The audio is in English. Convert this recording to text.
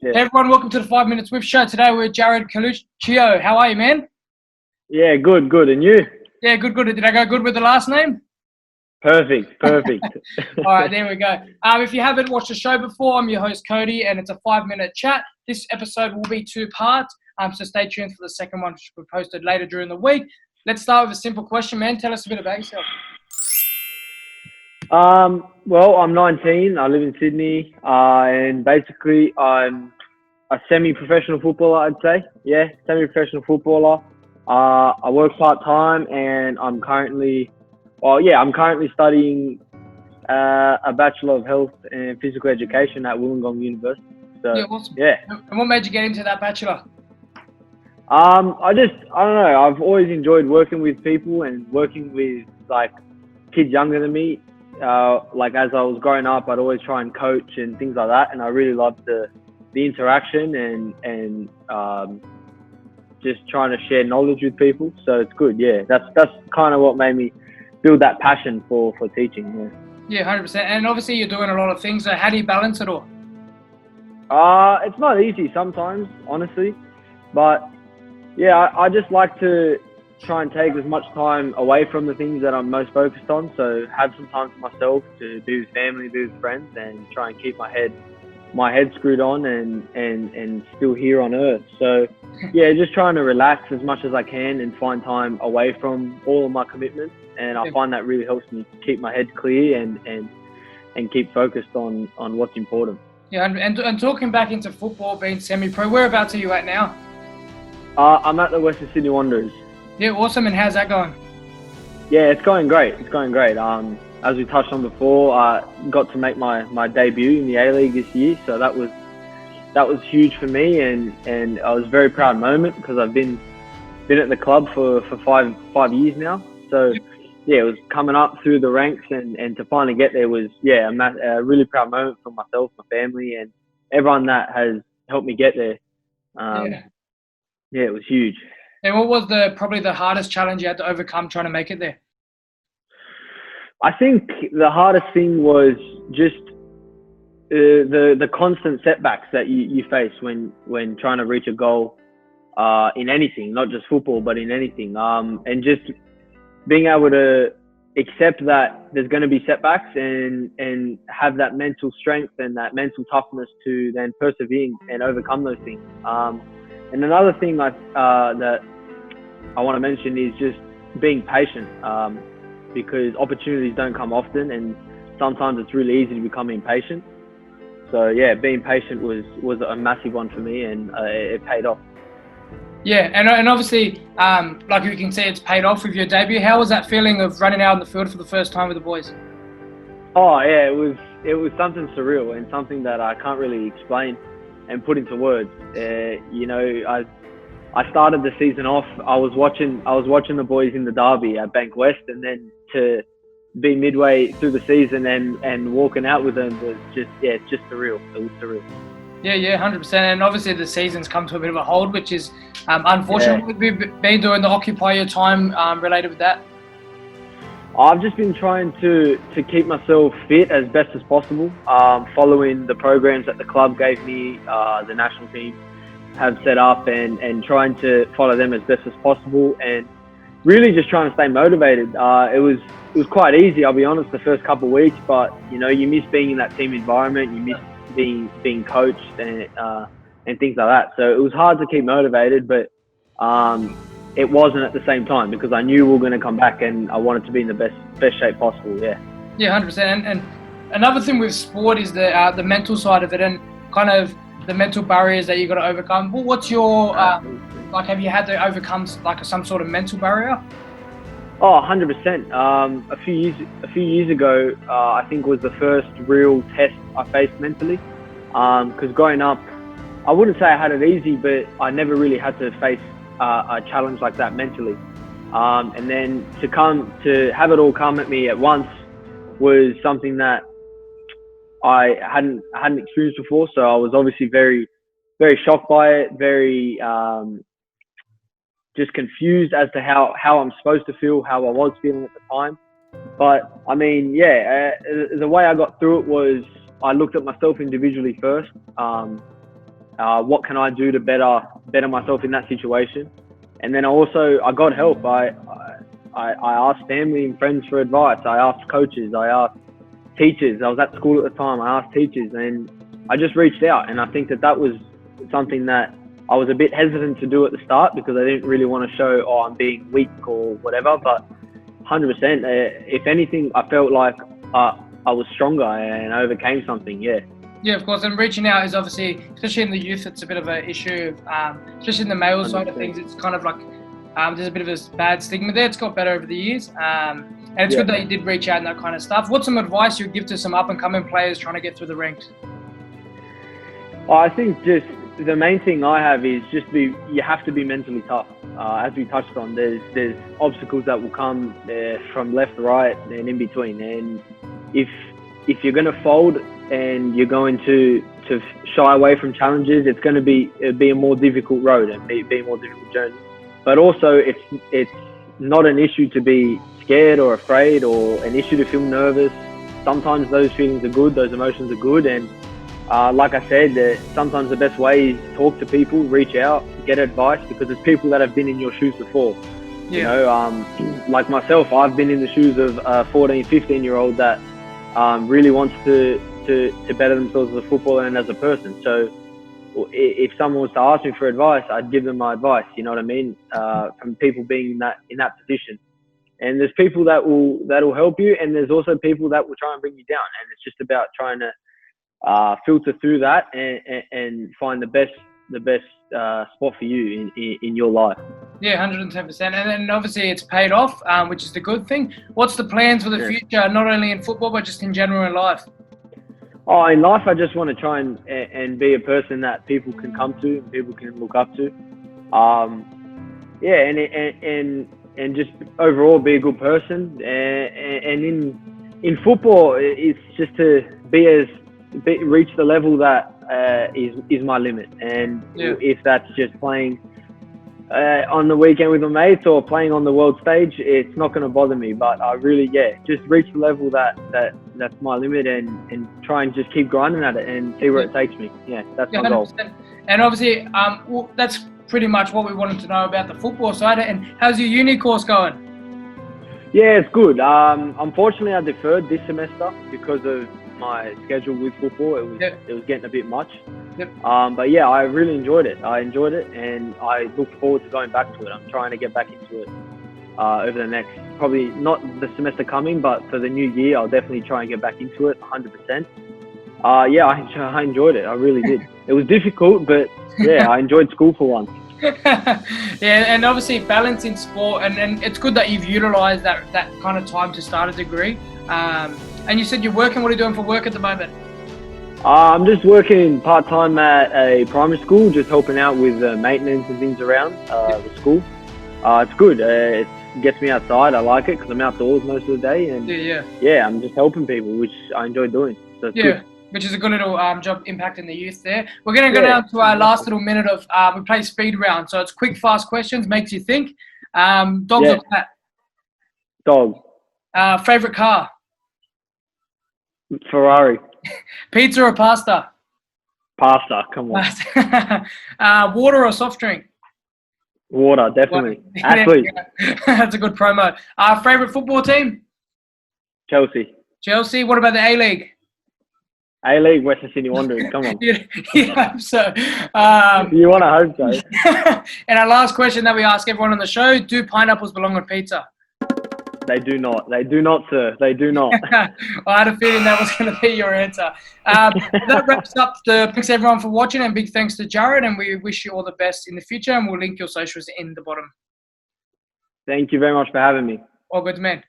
Yeah. Hey everyone, welcome to the 5 Minutes With Show. Today we're Jarrod Carluccio. How are you, man? Yeah, good. And you? Yeah, good. Did I go good with the last name? Perfect. All right, there we go. If you haven't watched the show before, I'm your host, Cody, and it's a 5-minute chat. This episode will be 2 parts, so stay tuned for the second one, which will be posted later during the week. Let's start with a simple question, man. Tell us a bit about yourself. Well, I'm 19. I live in Sydney, and basically I'm a semi-professional footballer, I'd say. Yeah, semi-professional footballer. I work part-time, and I'm currently studying a Bachelor of Health and Physical Education at Wollongong University. So, Yeah, awesome. yeah. And what made you get into that bachelor? I don't know. I've always enjoyed working with people and working with kids younger than me. As I was growing up, I'd always try and coach and things like that, and I really loved the interaction and just trying to share knowledge with people. So it's good. Yeah, that's kind of what made me build that passion for teaching. Yeah, 100%. And obviously you're doing a lot of things. So how do you balance it all? It's not easy sometimes, honestly, but yeah, I just like to try and take as much time away from the things that I'm most focused on. So have some time for myself to be with family, be with friends, and try and keep my head screwed on and still here on earth. So yeah, just trying to relax as much as I can and find time away from all of my commitments. And I find that really helps me keep my head clear and keep focused on what's important. Yeah, and talking back into football, being semi-pro, whereabouts are you at now? I'm at the Western Sydney Wanderers. Yeah, awesome. And how's that going? Yeah, it's going great. As we touched on before, I got to make my debut in the A-League this year, so that was huge for me, and it was a very proud moment because I've been at the club for 5 years now. So yeah, it was coming up through the ranks, and to finally get there was a really proud moment for myself, my family, and everyone that has helped me get there. Yeah, it was huge. And what was probably the hardest challenge you had to overcome trying to make it there? I think the hardest thing was just the constant setbacks that you face when trying to reach a goal in anything, not just football, but in anything. And just being able to accept that there's going to be setbacks and have that mental strength and that mental toughness to then persevere and overcome those things. And another thing that I want to mention is just being patient, because opportunities don't come often, and sometimes it's really easy to become impatient. So yeah, being patient was a massive one for me, and it paid off. Yeah, and obviously, like you can see, it's paid off with your debut. How was that feeling of running out on the field for the first time with the boys? Oh yeah, it was something surreal and something that I can't really explain and put into words. I started the season off. I was watching the boys in the derby at Bank West, and then to be midway through the season and walking out with them was just surreal. It was surreal. Yeah, 100%. And obviously the season's come to a bit of a hold, which is unfortunate. What have you been doing to occupy your time related with that? I've just been trying to keep myself fit as best as possible, following the programs that the club gave me, the national team have set up, and trying to follow them as best as possible, and really just trying to stay motivated. It was quite easy, I'll be honest, the first couple of weeks, but you miss being in that team environment, you miss being coached and things like that. So it was hard to keep motivated, but it wasn't at the same time, because I knew we were going to come back and I wanted to be in the best shape possible. Yeah, 100%. And another thing with sport is the mental side of it, and kind of the mental barriers that you got to overcome. Well, what's your have you had to overcome some sort of mental barrier? Oh, 100%. A few years ago, I think was the first real test I faced mentally. Because growing up, I wouldn't say I had it easy, but I never really had to face a challenge like that mentally. And then to have it all come at me at once was something that I hadn't experienced before. So I was obviously very, very shocked by it, very just confused as to how I'm supposed to feel, how I was feeling at the time. But I mean, the way I got through it was I looked at myself individually first. what can I do to better myself in that situation? And then I got help. I asked family and friends for advice. I asked coaches. I asked teachers. I was at school at the time. I asked teachers, and I just reached out. And I think that was something that I was a bit hesitant to do at the start because I didn't really want to show, I'm being weak or whatever. But 100%, if anything, I felt like I was stronger and I overcame something. Yeah. Yeah, of course. And reaching out is obviously, especially in the youth, it's a bit of an issue. Especially in the male side of things, it's kind of like there's a bit of a bad stigma there. It's got better over the years. And it's good that you did reach out and that kind of stuff. What's some advice you would give to some up-and-coming players trying to get through the ranks? I think just the main thing I have is you have to be mentally tough. As we touched on, there's obstacles that will come from left, right, and in between. And if you're going to fold and you're going to shy away from challenges, it's going to be a more difficult road and be a more difficult journey. But also, it's not an issue to be scared or afraid, or an issue to feel nervous. Sometimes those feelings are good, those emotions are good, and like I said, sometimes the best way is talk to people, reach out, get advice, because there's people that have been in your shoes before. Yeah. You know, like myself, I've been in the shoes of a 14, 15-year-old that really wants to better themselves as a footballer and as a person. So if someone was to ask me for advice, I'd give them my advice, you know what I mean? From people being in that position. And there's people that'll help you, and there's also people that will try and bring you down. And it's just about trying to filter through that and find the best spot for you in your life. Yeah, 110%. And then obviously it's paid off, which is the good thing. What's the plans for the future, not only in football, but just in general in life? Oh, in life, I just want to try and be a person that people can come to and people can look up to. And just overall be a good person. And in football, it's just to reach the level that is my limit. And if that's just playing on the weekend with my mates or playing on the world stage, it's not going to bother me. But I really, just reach the level that's my limit and try and just keep grinding at it and see where it takes me. Yeah, that's my goal. And obviously, that's pretty much what we wanted to know about the football side. And how's your uni course going? Yeah, it's good. Unfortunately, I deferred this semester because of my schedule with football. It was getting a bit much. But yeah, I really enjoyed it. And I look forward to going back to it. I'm trying to get back into it over the next, probably not the semester coming, but for the new year, I'll definitely try and get back into it 100%. I enjoyed it. I really did. It was difficult, but yeah, I enjoyed school for once. Yeah, and obviously balancing sport, and it's good that you've utilised that kind of time to start a degree. And you said you're working. What are you doing for work at the moment? I'm just working part-time at a primary school, just helping out with maintenance and things around the school. It's good. It gets me outside. I like it because I'm outdoors most of the day. And I'm just helping people, which I enjoy doing. So it's good. Which is a good little job impacting the youth there. We're going to go down to our last little minute of, we play speed round. So it's quick, fast questions, makes you think. Dogs or cat? Dog. Favourite car? Ferrari. Pizza or pasta? Pasta, come on. Water or soft drink? Water, definitely. Athlete. That's a good promo. Favourite football team? Chelsea. What about the A-League? A-League, Western Sydney Wanderers, come on. You hope so. You want to hope so. And our last question that we ask everyone on the show, do pineapples belong on pizza? They do not. They do not, sir. They do not. I had a feeling that was going to be your answer. That wraps up. Thanks everyone for watching, and big thanks to Jarrod, and we wish you all the best in the future, and we'll link your socials in the bottom. Thank you very much for having me. All good, man.